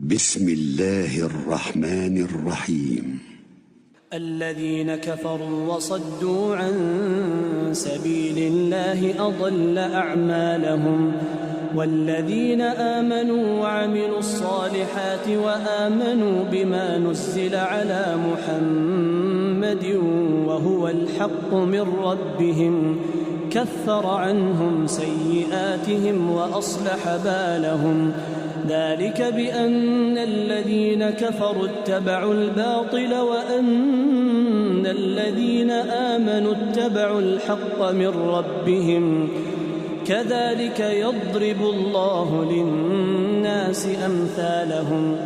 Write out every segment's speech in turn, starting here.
بسم الله الرحمن الرحيم. الذين كفروا وصدوا عن سبيل الله أضل أعمالهم، والذين آمنوا وعملوا الصالحات وآمنوا بما نزل على محمد وهو الحق من ربهم كفر عنهم سيئاتهم وأصلح بالهم. ذلك بأن الذين كفروا اتبعوا الباطل وأن الذين آمنوا اتبعوا الحق من ربهم. كذلك يضرب الله للناس أمثالهم.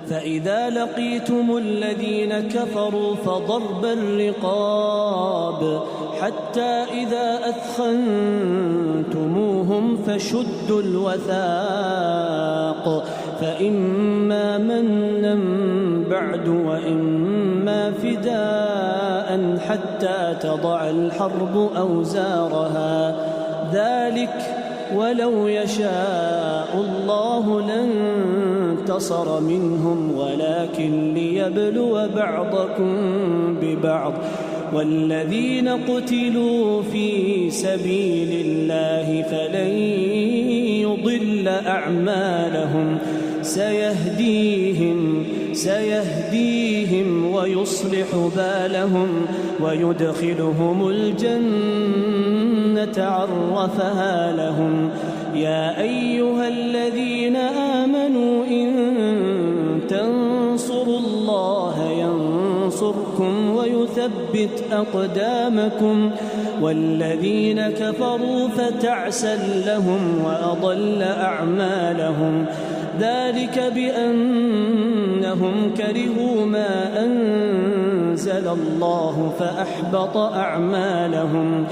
فإذا لقيتم الذين كفروا فضرب الرقاب حتى إذا أثخنتموهم فشدوا الوثاق، فإما منا بعد وإما فداء حتى تضع الحرب أوزارها. ذلك ولو يشاء الله لانتصر منهم ولكن ليبلو بعضكم ببعض. والذين قتلوا في سبيل الله فلن يضل أعمالهم سيهديهم ويصلح بالهم ويدخلهم الجنة عرفها لهم. يا أيها الذين آمنوا إن تنصروا الله ينصركم ويثبت أقدامكم. والذين كفروا فتعسا لهم وأضل أعمالهم. ذلك بأنهم كرهوا ما أنزل الله فأحبط أعمالهم.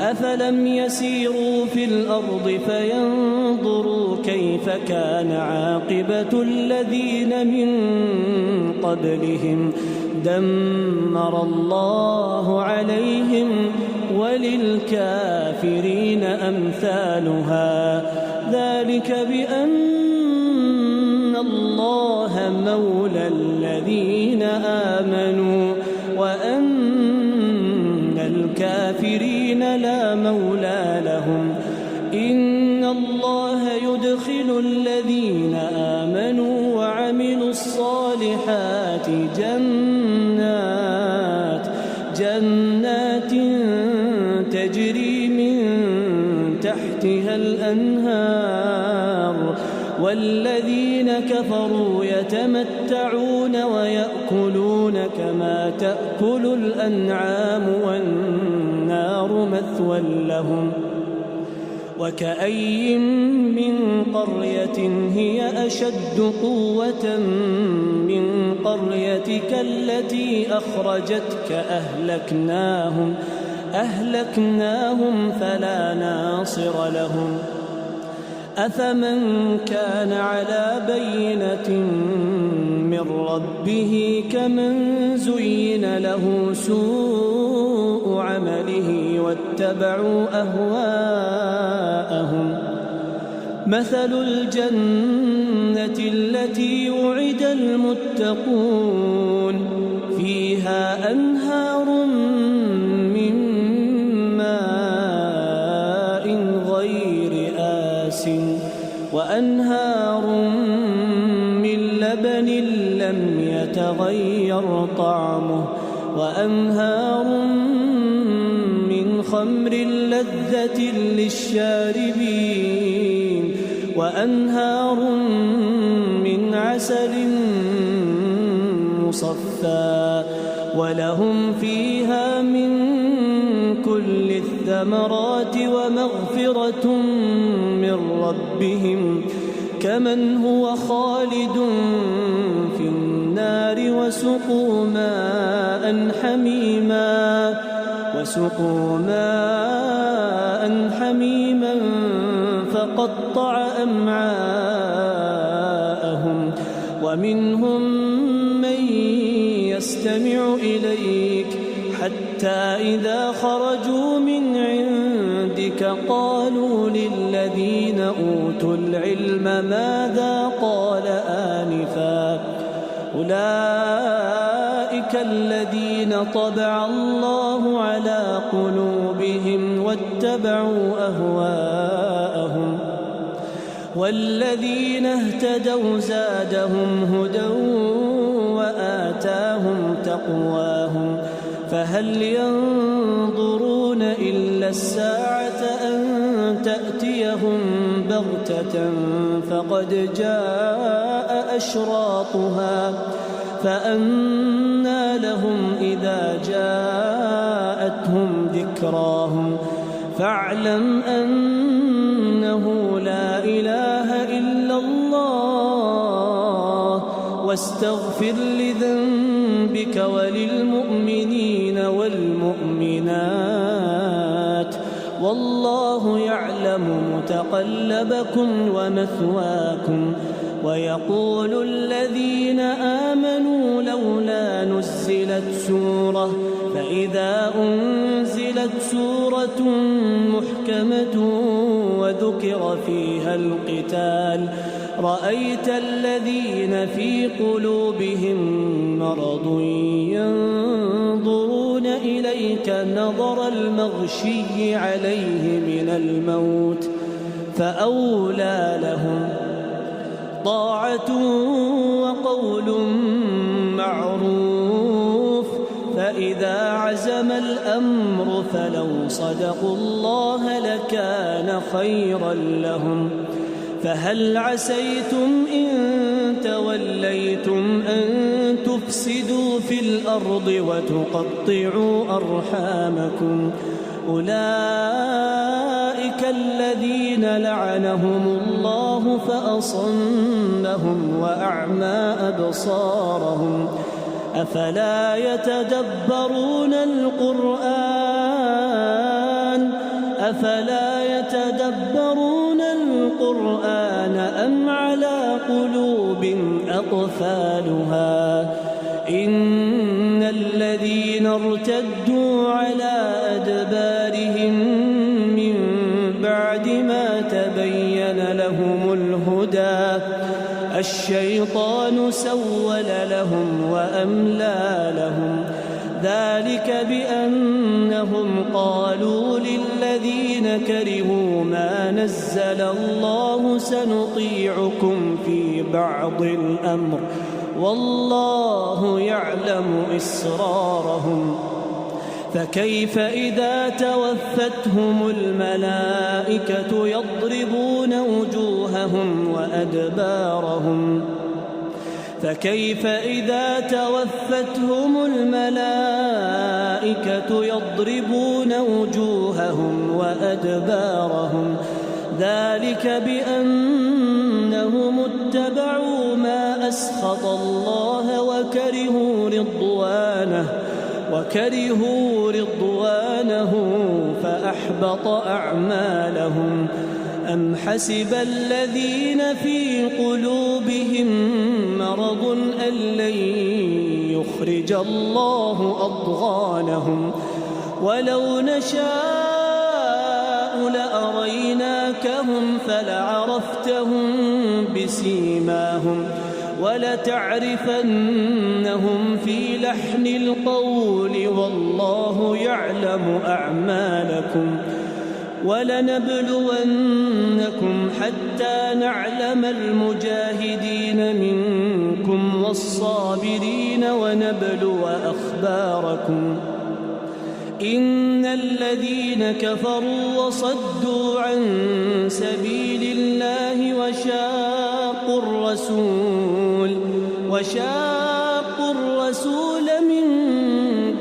أفلم يسيروا في الأرض فينظروا كيف كان عاقبة الذين من قبلهم دمر الله عليهم وللكافرين أمثالها. ذلك بأن الله مولى الذين آمنوا وأن الكافرين لا مولى لهم. إن الله يدخل الذين آمنوا وعملوا الصالحات جنات تجري من تحتها الأنهار. والذين كفروا يتمتعون ويأكلون كما تأكل الأنعام والنار مثوى لهم. وكأي من قرية هي أشد قوة من قريتك التي أخرجتك أهلكناهم فلا ناصر لهم. أفمن كان على بينة من ربه كمن زين له سوء عمله واتبعوا أهواءهم. مثل الجنة التي وعد المتقون فيها أنهار من ماء غير آسٍ وأنهار من لبن لم يتغير طعمه وأنهار من خمر لذة للشاربين وأنهار من عسل مصفى ولهم فيها من كل الثمرات ومغفرة من ربهم كمن هو خالد في النار وسقوا ماء حميما فقطع أمعاءهم. ومنهم من يستمع إليك حتى إذا خرجوا من عندك قالوا للذين أوتوا العلم العلم ماذا قال آنفا أولئك الذين طبع الله على قلوبهم واتبعوا أهواءهم والذين اهتدوا زادهم هدى وآتاهم تقواهم فهل ينظرون إلا الساعة أن تأتيهم بغتة فقد جاء أشراطها فأنى لهم إذا جاءتهم ذكراهم فاعلم أنه لا إله إلا الله واستغفر لذنبك وللمؤمنين والمؤمنات والله يعلم متقلبكم ومثواكم ويقول الذين آمنوا لولا نزلت سورة فإذا أنزلت سورة محكمة وذكر فيها القتال رأيت الذين في قلوبهم مرض ينظرون إليك نظر المغشي عليه من الموت فأولى لهم طاعة وقول معروف فإذا عزم الأمر فلو صدقوا الله لكان خيرا لهم فهل عسيتم إن توليتم أن تفسدوا في الأرض وتقطعوا أرحامكم أولئك الذين لعنهم الله فأصمهم وأعمى أبصارهم أفلا يتدبرون القرآن أم على قلوب أقفالها إن الذين ارتدوا على أدبارهم من بعد ما تبين لهم الهدى الشيطان سول لهم وأملى لهم ذلك بأنهم قالوا للذين كرهوا ما نزل الله سنطيعكم في بعض الأمر والله يعلم إسرارهم فكيف إذا توفتهم الملائكة يضربون وجوههم وأدبارهم فكيف إذا توفتهم الملائكة يضربون وجوههم وأدبارهم ذلك بأنهم اتبعوا ما أسخط الله وكرهوا رضوانه فأحبط أعمالهم أم حسب الذين في قلوبهم مرض أن لن يخرج الله أضغانهم ولو نشاء لأريناكهم فلعرفتهم بسيماهم ولتعرفنهم في لحن القول والله يعلم أعمالكم ولنبلونكم حتى نعلم المجاهدين منكم والصابرين ونبلو أخباركم إن الذين كفروا وصدوا عن سبيل الله وشاقوا الرسول من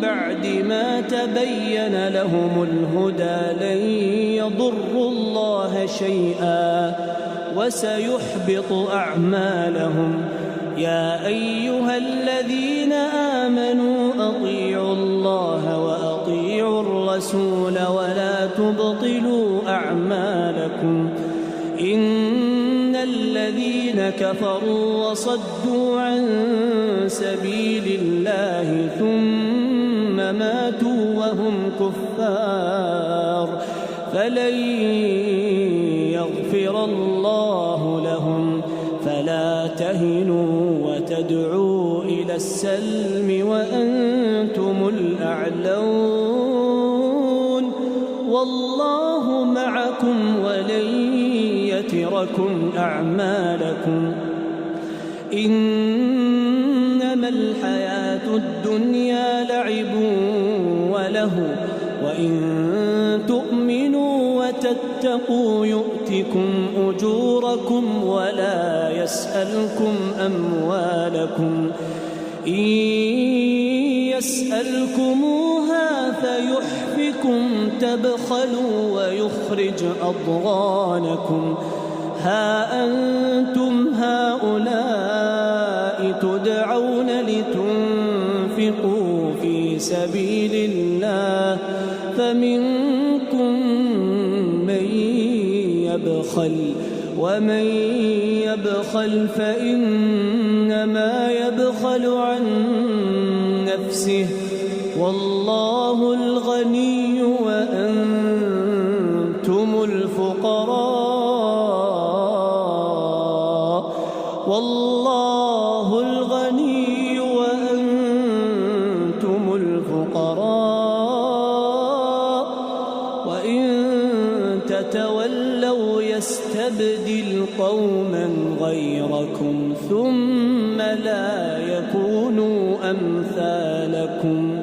بعد ما تبين لهم الهدى لن يضروا الله شيئا وسيحبط أعمالهم يا أيها الذين آمنوا أطيعوا الله وأطيعوا الرسول ولا تبطلوا أعمالكم إن الذين كفروا وصدوا عن سبيل الله ثم ماتوا وهم كفار فلن يغفر الله لهم فلا تهنوا وتدعوا إلى السلم وأنتم الأعلون والله معكم ولن يتركم أعمالكم إنما الحياة الدنيا لعب وله وإن تؤمنوا وتتقوا يؤتكم أجوركم ولا يسألكم أموالكم إن يسألكموها فيحفكم تبخلوا ويخرج أضغانكم ها أنتم هؤلاء تدعون لتنفقوا في سبيل الله فمنكم من يبخل ومن يبخل فإنما يبخل عن نفسه والله الغني وأنتم الفقراء والله الغني وأنتم الفقراء وإن تتولوا يستبدل قوما غيركم ثم لا يكونوا أمثالكم